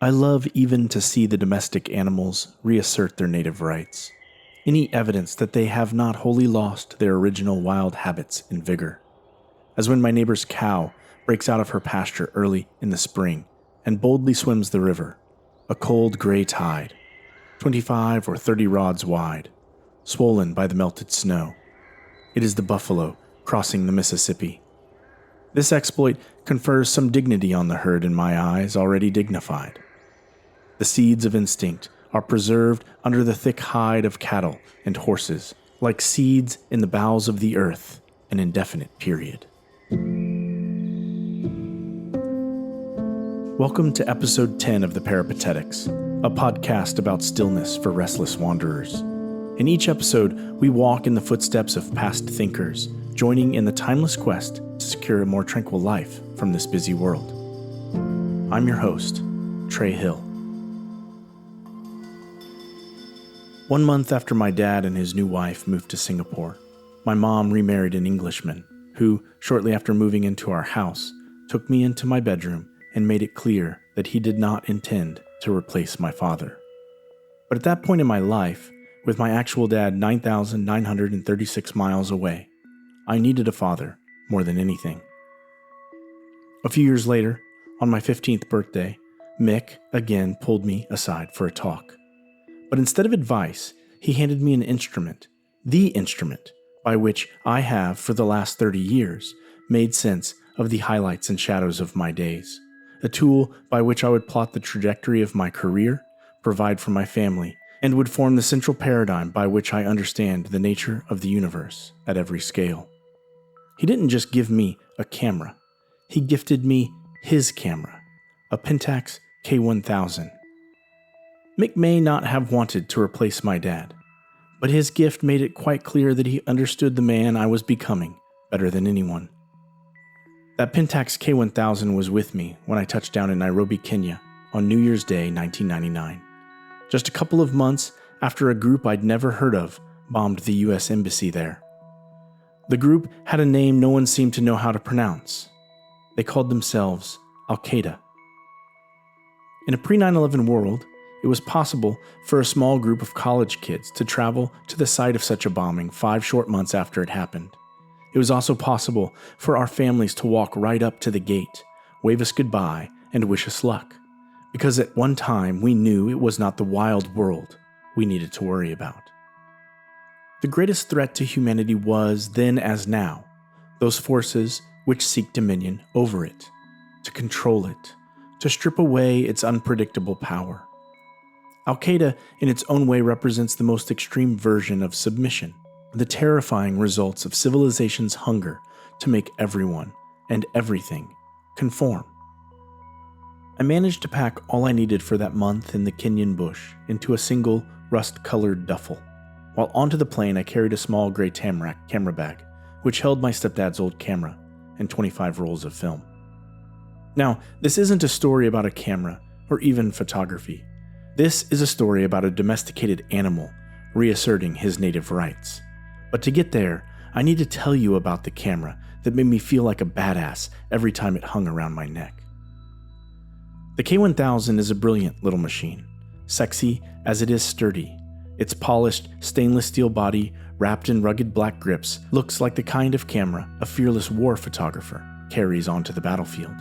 I love even to see the domestic animals reassert their native rights, any evidence that they have not wholly lost their original wild habits and vigor. As when my neighbor's cow breaks out of her pasture early in the spring and boldly swims the river, a cold gray tide, 25 or 30 rods wide, swollen by the melted snow. It is the buffalo crossing the Mississippi. This exploit confers some dignity on the herd in my eyes, already dignified. The seeds of instinct are preserved under the thick hide of cattle and horses, like seeds in the bowels of the earth, an indefinite period. Welcome to episode 10 of the Peripatetics, a podcast about stillness for restless wanderers. In each episode, we walk in the footsteps of past thinkers, joining in the timeless quest to secure a more tranquil life from this busy world. I'm your host, Trey Hill. 1 month after my dad and his new wife moved to Singapore, my mom remarried an Englishman who, shortly after moving into our house, took me into my bedroom and made it clear that he did not intend to replace my father. But at that point in my life, with my actual dad 9,936 miles away, I needed a father more than anything. A few years later, on my 15th birthday, Mick again pulled me aside for a talk. But instead of advice, he handed me an instrument, the instrument by which I have, for the last 30 years, made sense of the highlights and shadows of my days, a tool by which I would plot the trajectory of my career, provide for my family, and would form the central paradigm by which I understand the nature of the universe at every scale. He didn't just give me a camera. He gifted me his camera, a Pentax K1000. Mick may not have wanted to replace my dad, but his gift made it quite clear that he understood the man I was becoming better than anyone. That Pentax K1000 was with me when I touched down in Nairobi, Kenya on New Year's Day 1999, just a couple of months after a group I'd never heard of bombed the U.S. Embassy there. The group had a name no one seemed to know how to pronounce. They called themselves Al-Qaeda. In a pre-9/11 world, it was possible for a small group of college kids to travel to the site of such a bombing 5 short months after it happened. It was also possible for our families to walk right up to the gate, wave us goodbye, and wish us luck, because at one time we knew it was not the wild world we needed to worry about. The greatest threat to humanity was, then as now, those forces which seek dominion over it, to control it, to strip away its unpredictable power. Al-Qaeda, in its own way, represents the most extreme version of submission, the terrifying results of civilization's hunger to make everyone and everything conform. I managed to pack all I needed for that month in the Kenyan bush into a single rust-colored duffel, while onto the plane I carried a small gray Tamarack camera bag, which held my stepdad's old camera and 25 rolls of film. Now, this isn't a story about a camera or even photography. This is a story about a domesticated animal reasserting his native rights. But to get there, I need to tell you about the camera that made me feel like a badass every time it hung around my neck. The K1000 is a brilliant little machine, sexy as it is sturdy. Its polished stainless steel body, wrapped in rugged black grips, looks like the kind of camera a fearless war photographer carries onto the battlefield,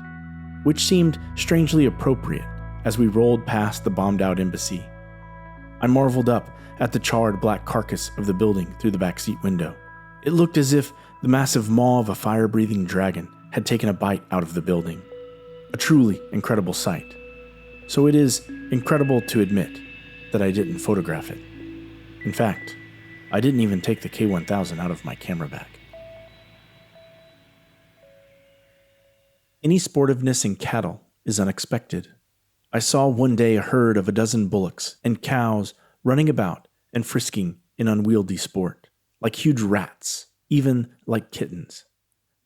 which seemed strangely appropriate as we rolled past the bombed-out embassy. I marveled up at the charred black carcass of the building through the backseat window. It looked as if the massive maw of a fire-breathing dragon had taken a bite out of the building. A truly incredible sight. So it is incredible to admit that I didn't photograph it. In fact, I didn't even take the K1000 out of my camera bag. Any sportiveness in cattle is unexpected. I saw one day a herd of 12 bullocks and cows running about and frisking in unwieldy sport, like huge rats, even like kittens.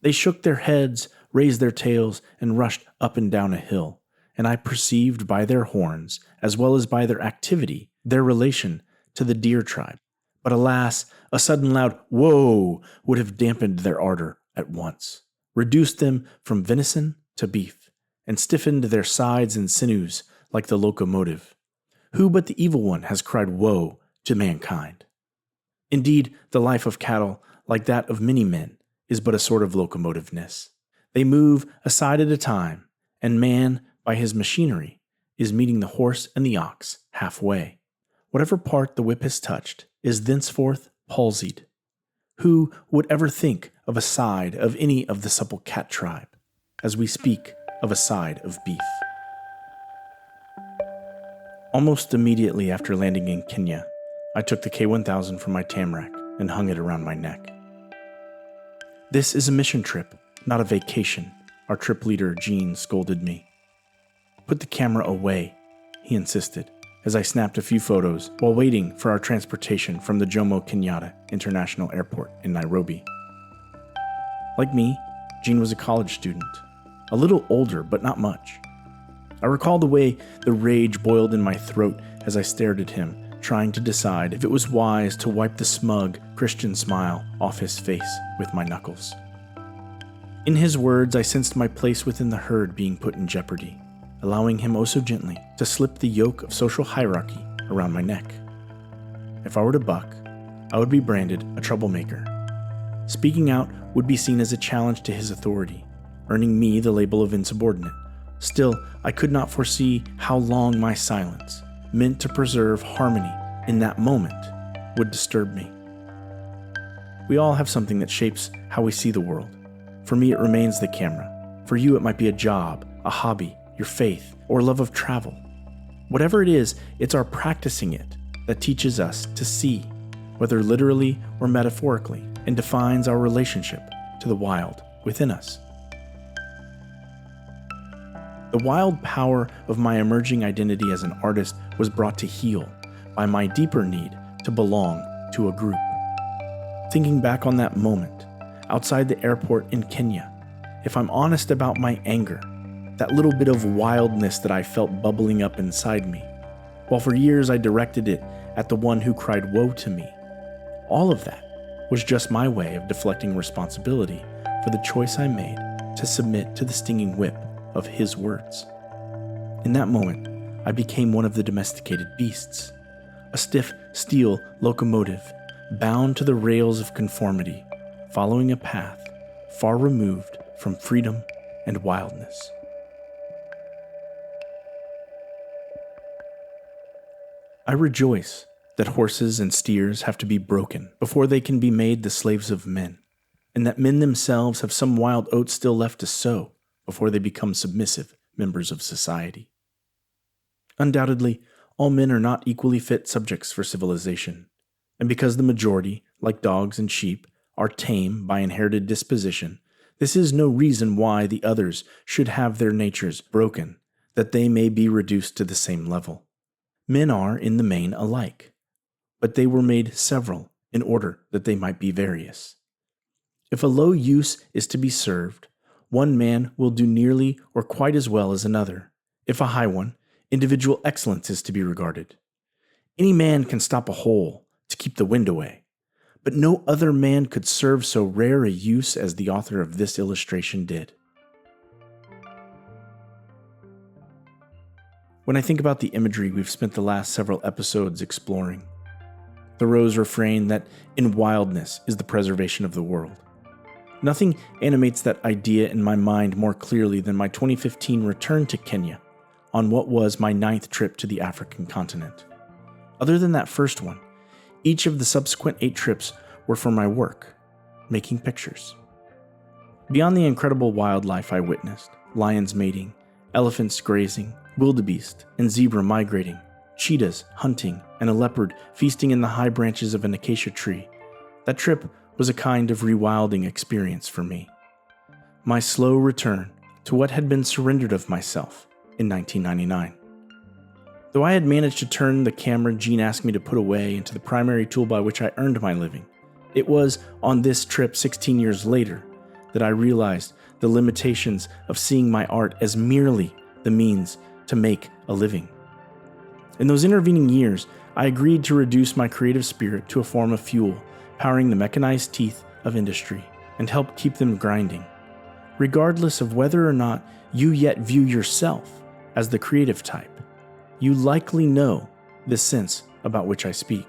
They shook their heads, raised their tails, and rushed up and down a hill, and I perceived by their horns, as well as by their activity, their relation to the deer tribe. But alas, a sudden loud whoa would have dampened their ardor at once, reduced them from venison to beef, and stiffened their sides and sinews like the locomotive. Who but the evil one has cried woe to mankind? Indeed, the life of cattle, like that of many men, is but a sort of locomotiveness. They move a side at a time, and man, by his machinery, is meeting the horse and the ox halfway. Whatever part the whip has touched is thenceforth palsied. Who would ever think of a side of any of the supple cat tribe, as we speak of a side of beef? Almost immediately after landing in Kenya, I took the K-1000 from my tamrack and hung it around my neck. "This is a mission trip, not a vacation," our trip leader, Gene, scolded me. "Put the camera away," he insisted, as I snapped a few photos while waiting for our transportation from the Jomo Kenyatta International Airport in Nairobi. Like me, Gene was a college student, a little older but not much. I recall the way the rage boiled in my throat as I stared at him, trying to decide if it was wise to wipe the smug Christian smile off his face with my knuckles. In his words, I sensed my place within the herd being put in jeopardy, allowing him oh so gently to slip the yoke of social hierarchy around my neck. If I were to buck, I would be branded a troublemaker. Speaking out would be seen as a challenge to his authority, earning me the label of insubordinate. Still, I could not foresee how long my silence, meant to preserve harmony in that moment, would disturb me. We all have something that shapes how we see the world. For me, it remains the camera. For you, it might be a job, a hobby, your faith, or love of travel. Whatever it is, it's our practicing it that teaches us to see, whether literally or metaphorically, and defines our relationship to the wild within us. The wild power of my emerging identity as an artist was brought to heel by my deeper need to belong to a group. Thinking back on that moment, outside the airport in Kenya, if I'm honest about my anger, that little bit of wildness that I felt bubbling up inside me, while for years I directed it at the one who cried woe to me, all of that was just my way of deflecting responsibility for the choice I made to submit to the stinging whip of his words. In that moment, I became one of the domesticated beasts, a stiff steel locomotive bound to the rails of conformity, following a path far removed from freedom and wildness. I rejoice that horses and steers have to be broken before they can be made the slaves of men, and that men themselves have some wild oats still left to sow before they become submissive members of society. Undoubtedly, all men are not equally fit subjects for civilization, and because the majority, like dogs and sheep, are tame by inherited disposition, this is no reason why the others should have their natures broken, that they may be reduced to the same level. Men are, in the main, alike, but they were made several in order that they might be various. If a low use is to be served, one man will do nearly or quite as well as another. If a high one, individual excellence is to be regarded. Any man can stop a hole to keep the wind away, but no other man could serve so rare a use as the author of this illustration did. When I think about the imagery we've spent the last several episodes exploring, Thoreau's refrain that in wildness is the preservation of the world, nothing animates that idea in my mind more clearly than my 2015 return to Kenya on what was my 9th trip to the African continent. Other than that first one, each of the subsequent 8 trips were for my work, making pictures. Beyond the incredible wildlife I witnessed, lions mating, elephants grazing, wildebeest and zebra migrating, cheetahs hunting, and a leopard feasting in the high branches of an acacia tree, that trip was a kind of rewilding experience for me. My slow return to what had been surrendered of myself in 1999. Though I had managed to turn the camera Gene asked me to put away into the primary tool by which I earned my living, it was on this trip 16 years later that I realized the limitations of seeing my art as merely the means to make a living. In those intervening years, I agreed to reduce my creative spirit to a form of fuel, powering the mechanized teeth of industry, and help keep them grinding, regardless of whether or not you yet view yourself as the creative type. you likely know this sense about which I speak.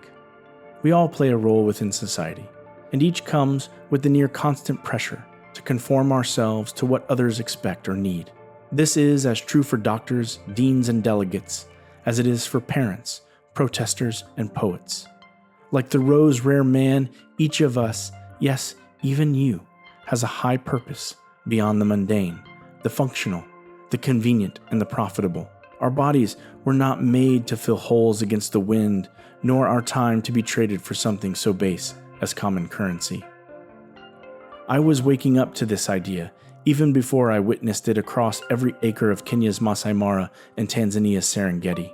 We all play a role within society, and each comes with the near constant pressure to conform ourselves to what others expect or need. This is as true for doctors, deans, and delegates as it is for parents, protesters, and poets. Like Thoreau's rare man, each of us, yes, even you, has a high purpose beyond the mundane, the functional, the convenient, and the profitable. Our bodies were not made to fill holes against the wind, nor our time to be traded for something so base as common currency. I was waking up to this idea even before I witnessed it across every acre of Kenya's Masai Mara and Tanzania's Serengeti.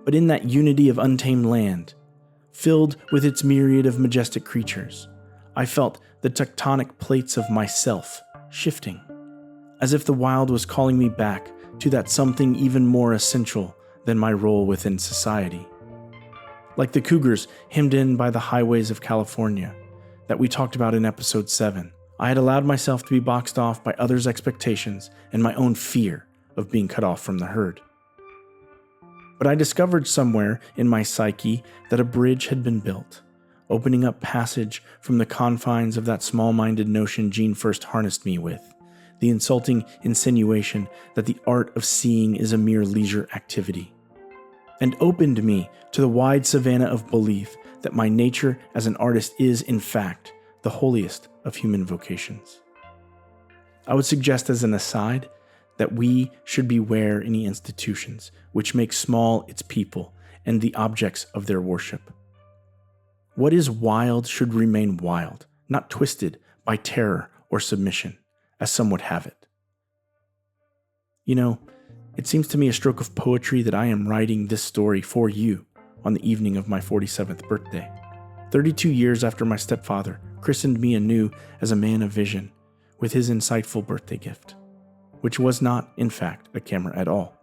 But in that unity of untamed land, filled with its myriad of majestic creatures, I felt the tectonic plates of myself shifting, as if the wild was calling me back to that something even more essential than my role within society. Like the cougars hemmed in by the highways of California that we talked about in episode 7, I had allowed myself to be boxed off by others' expectations and my own fear of being cut off from the herd. But I discovered somewhere in my psyche that a bridge had been built, opening up passage from the confines of that small-minded notion Jean first harnessed me with, the insulting insinuation that the art of seeing is a mere leisure activity, and opened me to the wide savanna of belief that my nature as an artist is, in fact, the holiest of human vocations. I would suggest as an aside that we should beware any institutions which make small its people and the objects of their worship. What is wild should remain wild, not twisted by terror or submission, as some would have it. You know, it seems to me a stroke of poetry that I am writing this story for you on the evening of my 47th birthday, 32 years after my stepfather christened me anew as a man of vision with his insightful birthday gift, which was not, in fact, a camera at all,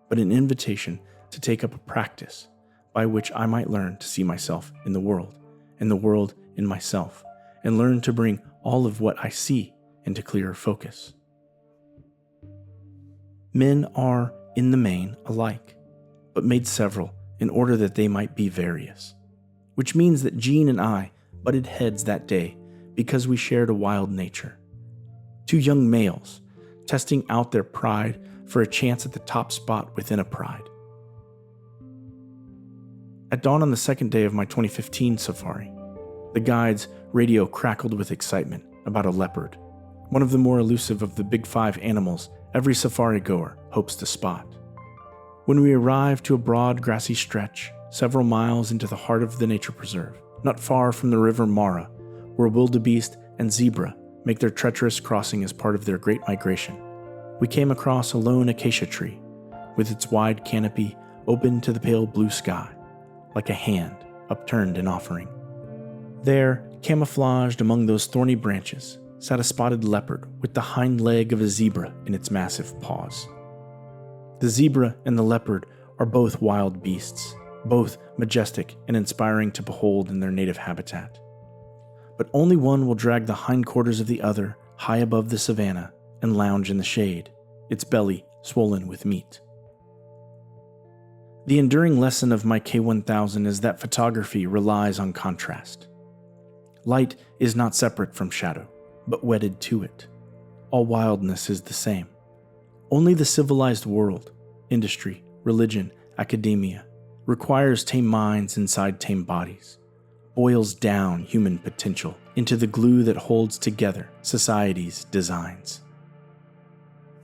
but an invitation to take up a practice by which I might learn to see myself in the world, and the world in myself, and learn to bring all of what I see into clearer focus. Men are, in the main, alike, but made several in order that they might be various, which means that Jean and I butted heads that day because we shared a wild nature. Two young males testing out their pride for a chance at the top spot within a pride. At dawn on the second day of my 2015 safari, the guide's radio crackled with excitement about a leopard, one of the more elusive of the big 5 animals every safari goer hopes to spot. When we arrived to a broad grassy stretch several miles into the heart of the nature preserve, not far from the river Mara, where wildebeest and zebra make their treacherous crossing as part of their great migration, we came across a lone acacia tree with its wide canopy open to the pale blue sky, like a hand upturned in offering. There, camouflaged among those thorny branches, sat a spotted leopard with the hind leg of a zebra in its massive paws. The zebra and the leopard are both wild beasts, both majestic and inspiring to behold in their native habitat. But only one will drag the hindquarters of the other high above the savanna and lounge in the shade, its belly swollen with meat. The enduring lesson of my K1000 is that photography relies on contrast. Light is not separate from shadow, but wedded to it. All wildness is the same. Only the civilized world, industry, religion, academia, requires tame minds inside tame bodies, boils down human potential into the glue that holds together society's designs.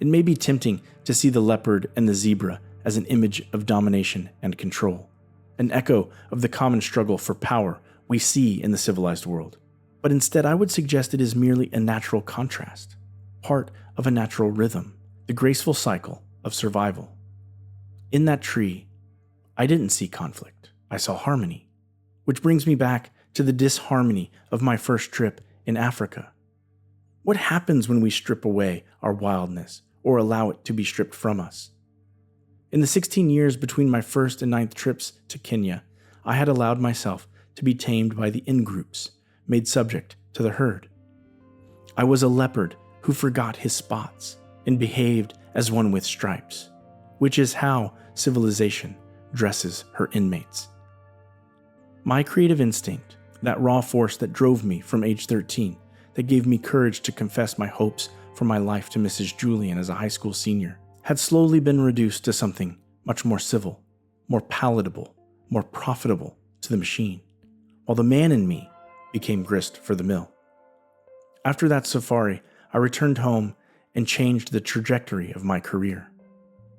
It may be tempting to see the leopard and the zebra as an image of domination and control, an echo of the common struggle for power we see in the civilized world. But instead, I would suggest it is merely a natural contrast, part of a natural rhythm, the graceful cycle of survival. In that tree, I didn't see conflict, I saw harmony, which brings me back to the disharmony of my first trip in Africa. What happens when we strip away our wildness or allow it to be stripped from us? In the 16 years between my first and 9th trips to Kenya, I had allowed myself to be tamed by the in-groups, made subject to the herd. I was a leopard who forgot his spots and behaved as one with stripes, which is how civilization dresses her inmates. My creative instinct, that raw force that drove me from age 13, that gave me courage to confess my hopes for my life to Mrs. Julian as a high school senior, had slowly been reduced to something much more civil, more palatable, more profitable to the machine, while the man in me became grist for the mill. After that safari, I returned home and changed the trajectory of my career.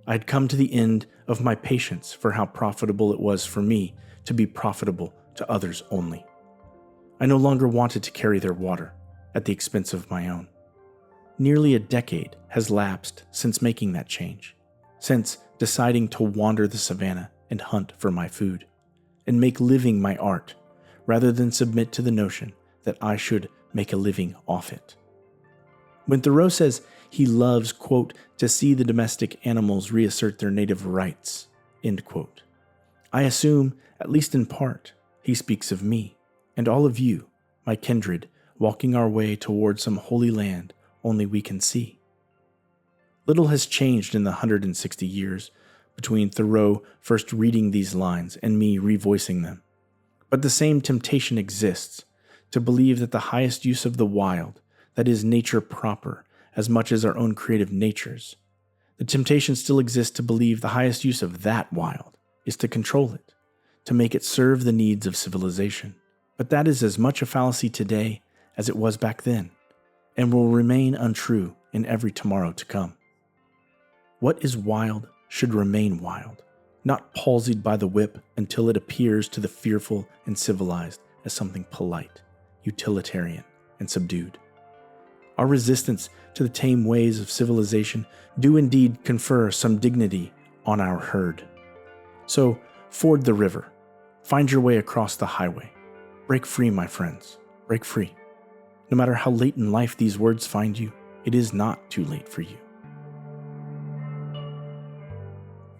I had come to the end of my patience for how profitable it was for me to be profitable to others only. I no longer wanted to carry their water at the expense of my own. Nearly a decade has lapsed since making that change, since deciding to wander the savannah and hunt for my food, and make living my art, rather than submit to the notion that I should make a living off it. When Thoreau says he loves, quote, to see the domestic animals reassert their native rights, end quote, I assume, at least in part, he speaks of me and all of you, my kindred, walking our way toward some holy land only we can see. Little has changed in the 160 years between Thoreau first reading these lines and me revoicing them. But the same temptation exists to believe that the highest use of the wild, that is nature proper, as much as our own creative natures, the temptation still exists to believe the highest use of that wild is to control it, to make it serve the needs of civilization. But that is as much a fallacy today as it was back then, and will remain untrue in every tomorrow to come. What is wild should remain wild, not palsied by the whip until it appears to the fearful and civilized as something polite, utilitarian, and subdued. Our resistance to the tame ways of civilization do indeed confer some dignity on our herd. So, ford the river, find your way across the highway. Break free, my friends, break free. No matter how late in life these words find you, it is not too late for you.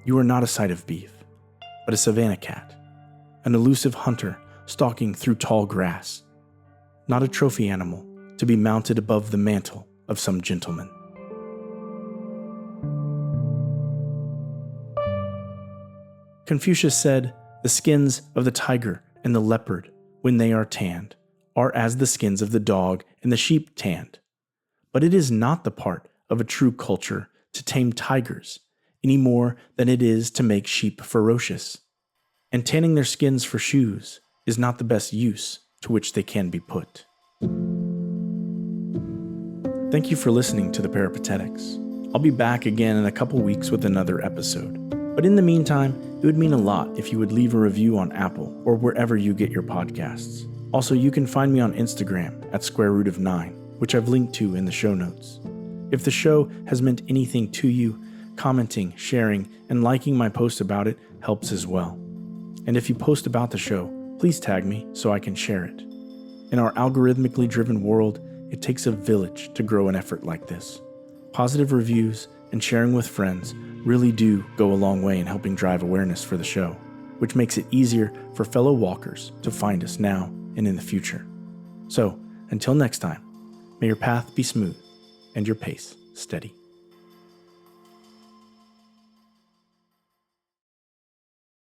You are not a side of beef, but a savanna cat, an elusive hunter stalking through tall grass, not a trophy animal to be mounted above the mantle of some gentleman. Confucius said, "The skins of the tiger and the leopard, when they are tanned, are as the skins of the dog and the sheep tanned. But it is not the part of a true culture to tame tigers, any more than it is to make sheep ferocious. And tanning their skins for shoes is not the best use to which they can be put." Thank you for listening to the Peripatetics. I'll be back again in a couple weeks with another episode. But in the meantime, it would mean a lot if you would leave a review on Apple or wherever you get your podcasts. Also, you can find me on Instagram at @squareroot9, which I've linked to in the show notes. If the show has meant anything to you, commenting, sharing, and liking my post about it helps as well. And if you post about the show, please tag me so I can share it. In our algorithmically driven world, it takes a village to grow an effort like this. Positive reviews and sharing with friends really do go a long way in helping drive awareness for the show, which makes it easier for fellow walkers to find us now and in the future. So, until next time, may your path be smooth and your pace steady.